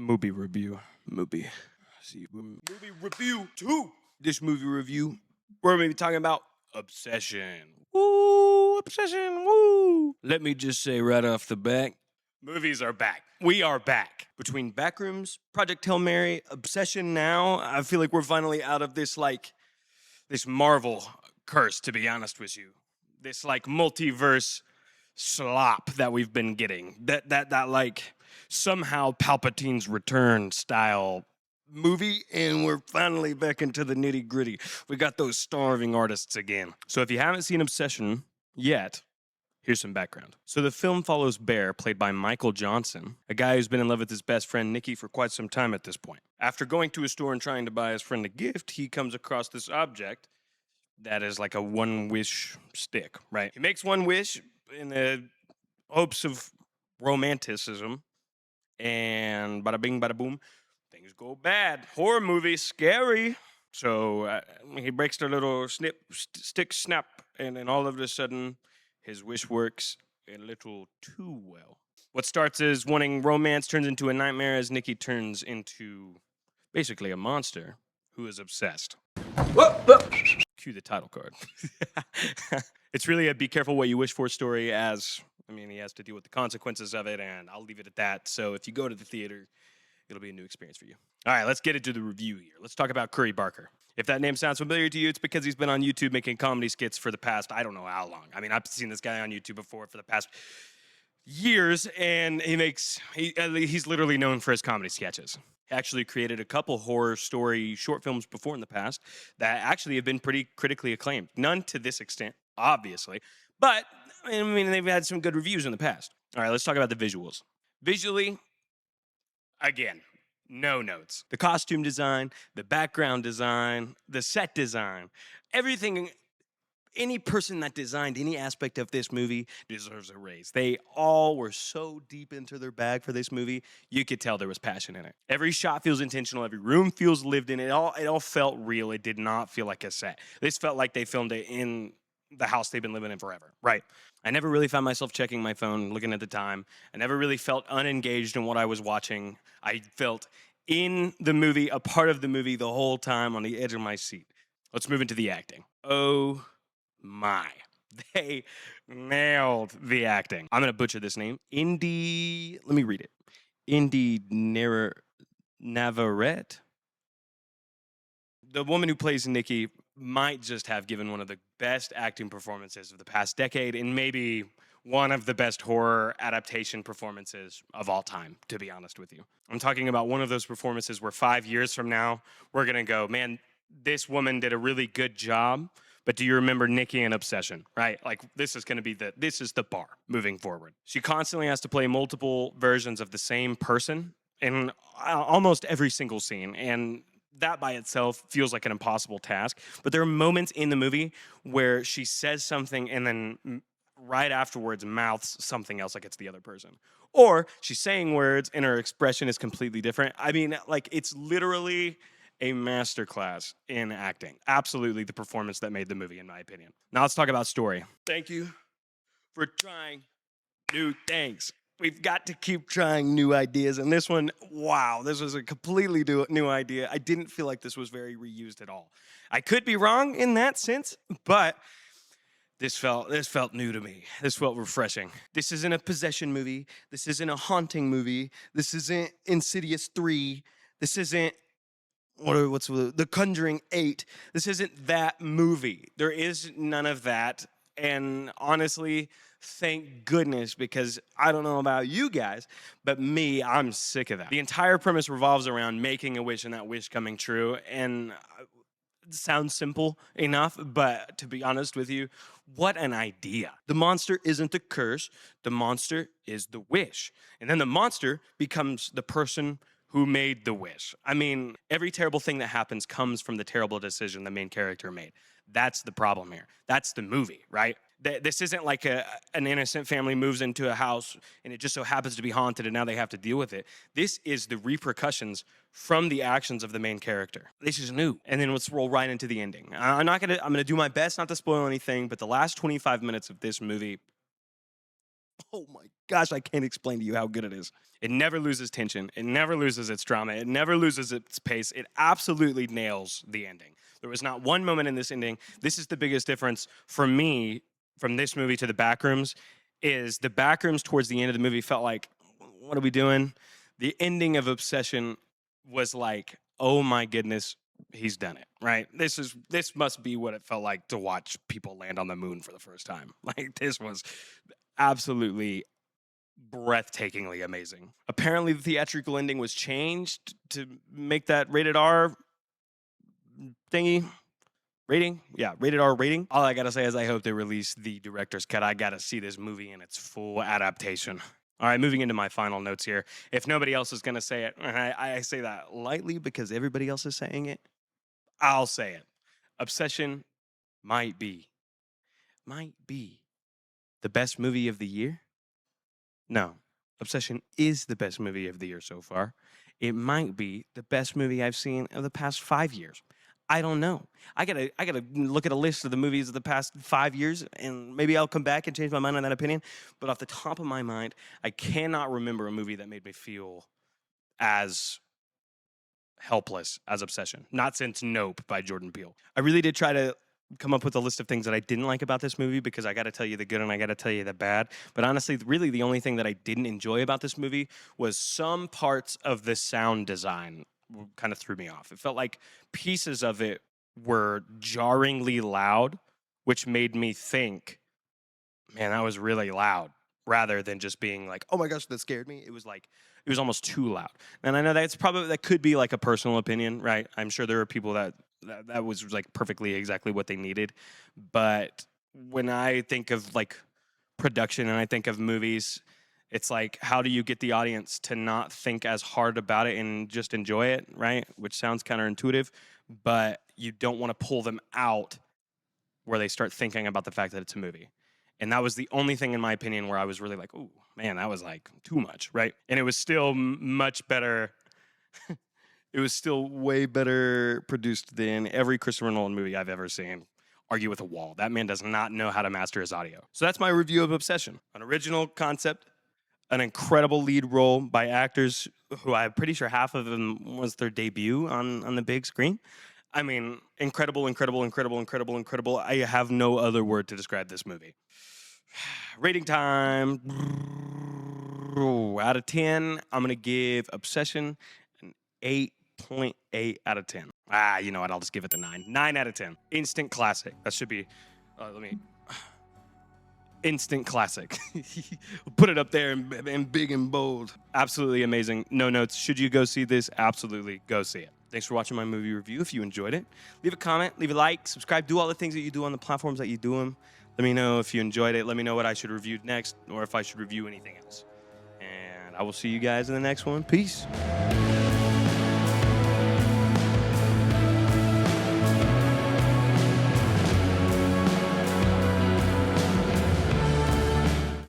Movie review. Movie. See, movie review 2. This movie review, we're going to be talking about Obsession. Woo! Obsession! Woo! Let me just say right off the bat, movies are back. We are back. Between Backrooms, Project Hail Mary, Obsession now, I feel like we're finally out of this Marvel curse, to be honest with you. This multiverse slop that we've been getting. That somehow Palpatine's return style movie, and we're finally back into the nitty gritty. We got those starving artists again. So if you haven't seen Obsession yet, here's some background. So the film follows Bear, played by Michael Johnson, a guy who's been in love with his best friend Nikki for quite some time at this point. After going to a store and trying to buy his friend a gift, he comes across this object that is like a one-wish stick, right? He makes one wish in the hopes of romanticism, and bada bing, bada boom, things go bad. Horror movie, scary. So he breaks the little stick snap, and then all of a sudden, his wish works a little too well. What starts as wanting romance turns into a nightmare as Nikki turns into basically a monster who is obsessed. Cue the title card. It's really a be careful what you wish for story, as he has to deal with the consequences of it, and I'll leave it at that. So if you go to the theater, it'll be a new experience for you. All right, let's get into the review here. Let's talk about Curry Barker. If that name sounds familiar to you, it's because he's been on YouTube making comedy skits for the past, I don't know how long. I've seen this guy on YouTube before for the past years, and he's literally known for his comedy sketches. He actually created a couple horror story short films before in the past that actually have been pretty critically acclaimed. None to this extent, obviously, but they've had some good reviews in the past. All right, let's talk about the visuals. Visually, again, no notes. The costume design, the background design, the set design, everything. Any person that designed any aspect of this movie deserves a raise. They all were so deep into their bag for this movie, you could tell there was passion in it. Every shot feels intentional. Every room feels lived in. It all felt real. It did not feel like a set. This felt like they filmed it in the house they've been living in forever, right? I never really found myself checking my phone, looking at the time. I never really felt unengaged in what I was watching. I felt in the movie, a part of the movie the whole time, on the edge of my seat. Let's move into the acting. Oh my. They nailed the acting. I'm going to butcher this name. Let me read it. Indy Navarrete. The woman who plays Nikki might just have given one of the best acting performances of the past decade, and maybe one of the best horror adaptation performances of all time, to be honest with you. I'm talking about one of those performances where 5 years from now, we're going to go, man, this woman did a really good job, but do you remember Nikki in Obsession, right? This is going to be this is the bar moving forward. She constantly has to play multiple versions of the same person in almost every single scene, and that by itself feels like an impossible task. But there are moments in the movie where she says something and then right afterwards mouths something else like it's the other person. Or she's saying words and her expression is completely different. It's literally a masterclass in acting. Absolutely the performance that made the movie, in my opinion. Now let's talk about story. Thank you for trying new things. We've got to keep trying new ideas. And this one, wow, this was a completely new idea. I didn't feel like this was very reused at all. I could be wrong in that sense, but this felt new to me. This felt refreshing. This isn't a possession movie. This isn't a haunting movie. This isn't Insidious 3. This isn't The Conjuring 8. This isn't that movie. There is none of that. And honestly, thank goodness, because I don't know about you guys, but me, I'm sick of that. The entire premise revolves around making a wish and that wish coming true. And it sounds simple enough, but to be honest with you, what an idea. The monster isn't the curse. The monster is the wish. And then the monster becomes the person who made the wish. Every terrible thing that happens comes from the terrible decision the main character made. That's the problem here. That's the movie, right? This isn't like an innocent family moves into a house and it just so happens to be haunted and now they have to deal with it. This is the repercussions from the actions of the main character. This is new. And then let's roll right into the ending. I'm gonna do my best not to spoil anything, but the last 25 minutes of this movie, Oh my gosh, I can't explain to you how good it is. It never loses tension. It never loses its drama. It never loses its pace. It absolutely nails the ending. There was not one moment in this ending. This is the biggest difference for me from this movie to the Backrooms, is the Backrooms towards the end of the movie felt like, what are we doing? The ending of Obsession was like, oh my goodness, he's done it, right? This must be what it felt like to watch people land on the moon for the first time. Like, this was absolutely breathtakingly amazing. Apparently, the theatrical ending was changed to make that rated R thingy. Rating? Yeah, rated R rating. All I gotta say is I hope they release the director's cut. I gotta see this movie in its full adaptation. All right, moving into my final notes here. If nobody else is gonna say it, I say that lightly because everybody else is saying it, I'll say it. Obsession might be the best movie of the year. No, Obsession is the best movie of the year so far. It might be the best movie I've seen of the past 5 years. I don't know. I gotta look at a list of the movies of the past 5 years, and maybe I'll come back and change my mind on that opinion. But off the top of my mind, I cannot remember a movie that made me feel as helpless as Obsession. Not since Nope by Jordan Peele. I really did try to come up with a list of things that I didn't like about this movie, because I got to tell you the good and I got to tell you the bad. But honestly, really the only thing that I didn't enjoy about this movie was some parts of the sound design kind of threw me off. It felt like pieces of it were jarringly loud, which made me think, man, that was really loud, rather than just being like, oh my gosh, that scared me. It was like, it was almost too loud. And I know that could be like a personal opinion, right? I'm sure there are people that was like perfectly exactly what they needed. But when I think of like production and I think of movies, it's like, how do you get the audience to not think as hard about it and just enjoy it, right? Which sounds counterintuitive, but you don't want to pull them out where they start thinking about the fact that it's a movie. And that was the only thing, in my opinion, where I was really like, oh, man, that was like too much, right? And it was still much better. It was still way better produced than every Christopher Nolan movie I've ever seen. Argue with a wall. That man does not know how to master his audio. So that's my review of Obsession. An original concept, an incredible lead role by actors who I'm pretty sure half of them was their debut on the big screen. I mean, incredible, incredible, incredible, incredible, incredible. I have no other word to describe this movie. Rating time. Out of 10, I'm going to give Obsession an 8.8 out of 10. You know what? I'll just give it the 9. 9 out of 10. Instant classic. That should be, instant classic. Put it up there in big and bold. Absolutely amazing. No notes. Should you go see this? Absolutely go see it. Thanks for watching my movie review. If you enjoyed it, leave a comment, leave a like, subscribe, do all the things that you do on the platforms that you do them. Let me know if you enjoyed it. Let me know what I should review next, or if I should review anything else. And I will see you guys in the next one. Peace.